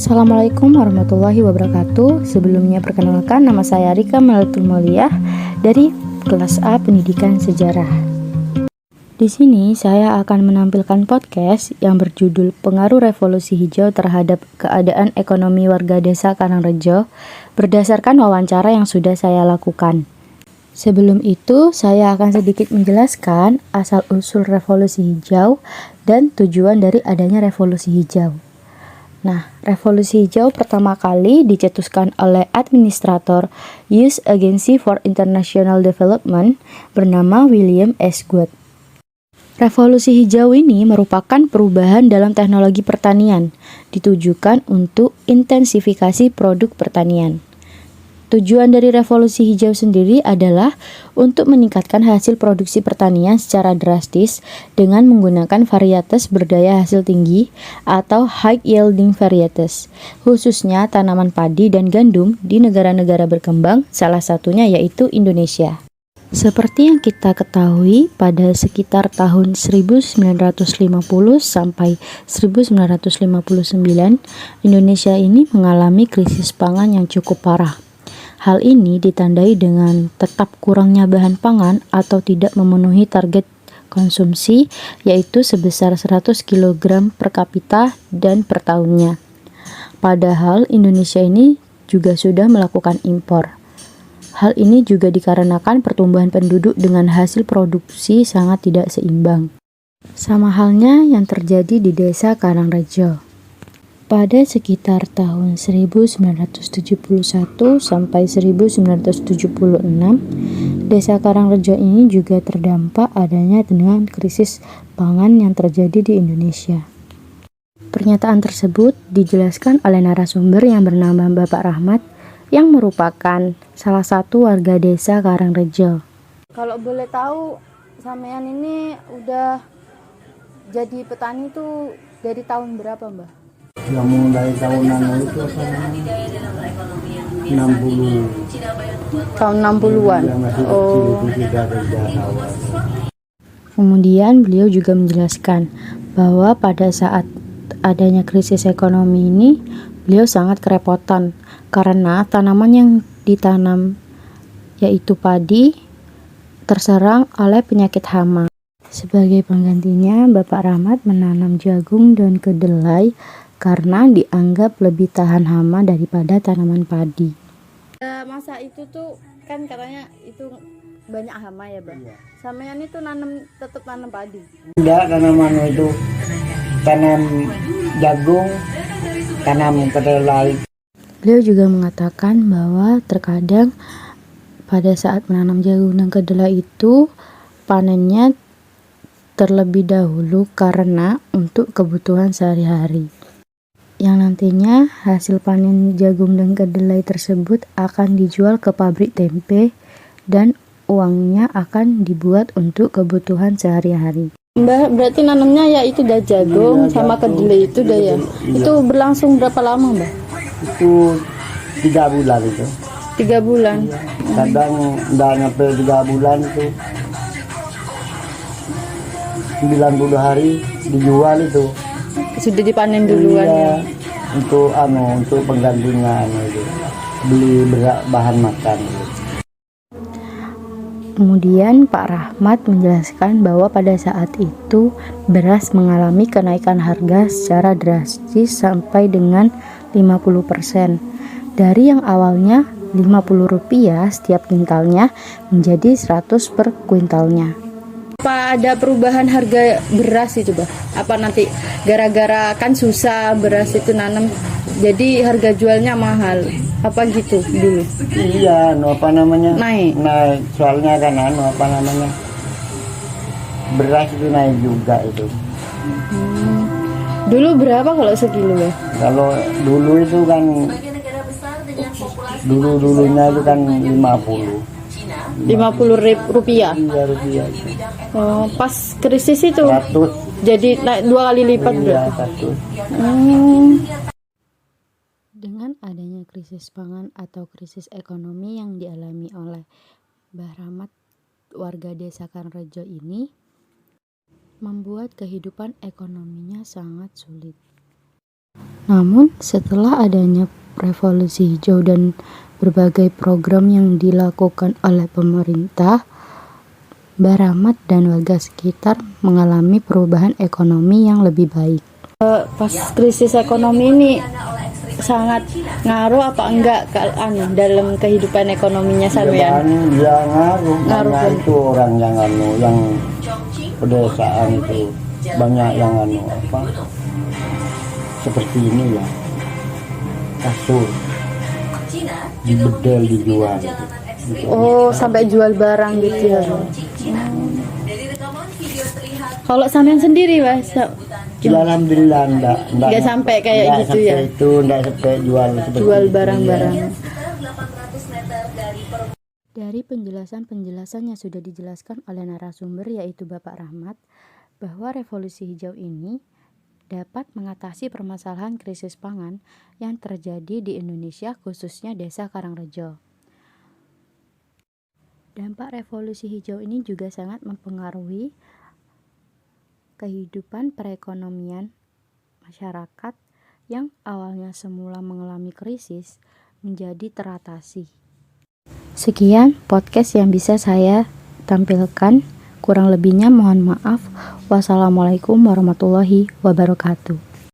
Assalamualaikum warahmatullahi wabarakatuh. Sebelumnya perkenalkan, nama saya Rika Melatul Mulyah dari kelas A Pendidikan Sejarah. Di sini saya akan menampilkan podcast yang berjudul Pengaruh Revolusi Hijau terhadap keadaan ekonomi warga Desa Karangrejo berdasarkan wawancara yang sudah saya lakukan. Sebelum itu, saya akan sedikit menjelaskan asal-usul revolusi hijau dan tujuan dari adanya revolusi hijau. Nah, revolusi hijau pertama kali dicetuskan oleh administrator US Agency for International Development bernama William S. Goode. Revolusi hijau ini merupakan perubahan dalam teknologi pertanian, ditujukan untuk intensifikasi produk pertanian. Tujuan dari revolusi hijau sendiri adalah untuk meningkatkan hasil produksi pertanian secara drastis dengan menggunakan varietas berdaya hasil tinggi atau high yielding varieties, khususnya tanaman padi dan gandum di negara-negara berkembang, salah satunya yaitu Indonesia. Seperti yang kita ketahui, pada sekitar tahun 1950 sampai 1959, Indonesia ini mengalami krisis pangan yang cukup parah. Hal ini ditandai dengan tetap kurangnya bahan pangan atau tidak memenuhi target konsumsi, yaitu sebesar 100 kg per kapita dan per tahunnya. Padahal Indonesia ini juga sudah melakukan impor. Hal ini juga dikarenakan pertumbuhan penduduk dengan hasil produksi sangat tidak seimbang. Sama halnya yang terjadi di Desa Karangrejo. Pada sekitar tahun 1971 sampai 1976, Desa Karangrejo ini juga terdampak adanya dengan krisis pangan yang terjadi di Indonesia. Pernyataan tersebut dijelaskan oleh narasumber yang bernama Bapak Rahmat yang merupakan salah satu warga Desa Karangrejo. Kalau boleh tahu, sampean ini udah jadi petani tuh dari tahun berapa, Mbak? Ya mulai tahunan itu 60. Tahun 60-an. Yang masih kecil Oh. itu sudah kerja awal. Kemudian beliau juga menjelaskan bahwa pada saat adanya krisis ekonomi ini, beliau sangat kerepotan karena tanaman yang ditanam yaitu padi terserang oleh penyakit hama. Sebagai penggantinya, Bapak Rahmat menanam jagung dan kedelai karena dianggap lebih tahan hama daripada tanaman padi. Masa itu tuh kan katanya itu banyak hama ya, Bang. Iya. Sampean itu tetap nanam padi. Enggak, tanaman itu tanam jagung, tanam kedelai. Beliau juga mengatakan bahwa terkadang pada saat menanam jagung dan kedelai itu panennya terlebih dahulu karena untuk kebutuhan sehari-hari. Yang nantinya hasil panen jagung dan kedelai tersebut akan dijual ke pabrik tempe dan uangnya akan dibuat untuk kebutuhan sehari-hari. Mbak, berarti nanamnya ya itu dah jagung sama kedelai itu dah ya. Itu berlangsung berapa lama, Mbak? Itu 3 bulan itu. 3 bulan. Kadang udah nyampe 3 bulan itu 90 hari dijual itu. Sudah dipanen duluan ya. Iya, untuk penggantinya itu. Beli bahan makan gitu. Kemudian Pak Rahmat menjelaskan bahwa pada saat itu beras mengalami kenaikan harga secara drastis sampai dengan 50%. Dari yang awalnya Rp50 setiap kuintalnya menjadi 100 per kuintalnya. Apa ada perubahan harga beras itu, Bah? Apa nanti gara-gara kan susah beras itu nanam jadi harga jualnya mahal? Apa gitu dulu? Iya, apa namanya? Naik. Soalnya kan apa namanya? Beras itu naik juga itu. Dulu berapa kalau sekilo, Bah? Kalau dulu itu kan dulunya itu kan 50. Rp50. Iya, rupiah. Oh, pas krisis itu 100. jadi naik 2 kali lipat Iya, berarti. 100. Dengan adanya krisis pangan atau krisis ekonomi yang dialami oleh Mbah Rahmat, warga Desa Karangrejo ini membuat kehidupan ekonominya sangat sulit. Namun setelah adanya revolusi hijau dan berbagai program yang dilakukan oleh pemerintah, Mbah Rahmat dan warga sekitar mengalami perubahan ekonomi yang lebih baik. Pas krisis ekonomi ini sangat ngaruh apa enggak dalam kehidupan ekonominya sampean? Ya ngaruh, Ngaruh, karena kan? itu orang yang yang pedesaan itu banyak yang seperti ini ya, kasur dibedel dijual gitu. Oh, sampai jual barang gitu ya. Kalau sampean sendiri, Mas, Ya, alhamdulillah enggak sampai kayak gitu ya. Itu enggak sampai Jual barang-barang. Dari penjelasan yang sudah dijelaskan oleh narasumber yaitu Bapak Rahmat, bahwa revolusi hijau ini dapat mengatasi permasalahan krisis pangan yang terjadi di Indonesia, khususnya Desa Karangrejo. Dampak revolusi hijau ini juga sangat mempengaruhi kehidupan perekonomian masyarakat yang awalnya semula mengalami krisis menjadi teratasi. Sekian podcast yang bisa saya tampilkan. Kurang lebihnya mohon maaf. Wassalamualaikum warahmatullahi wabarakatuh.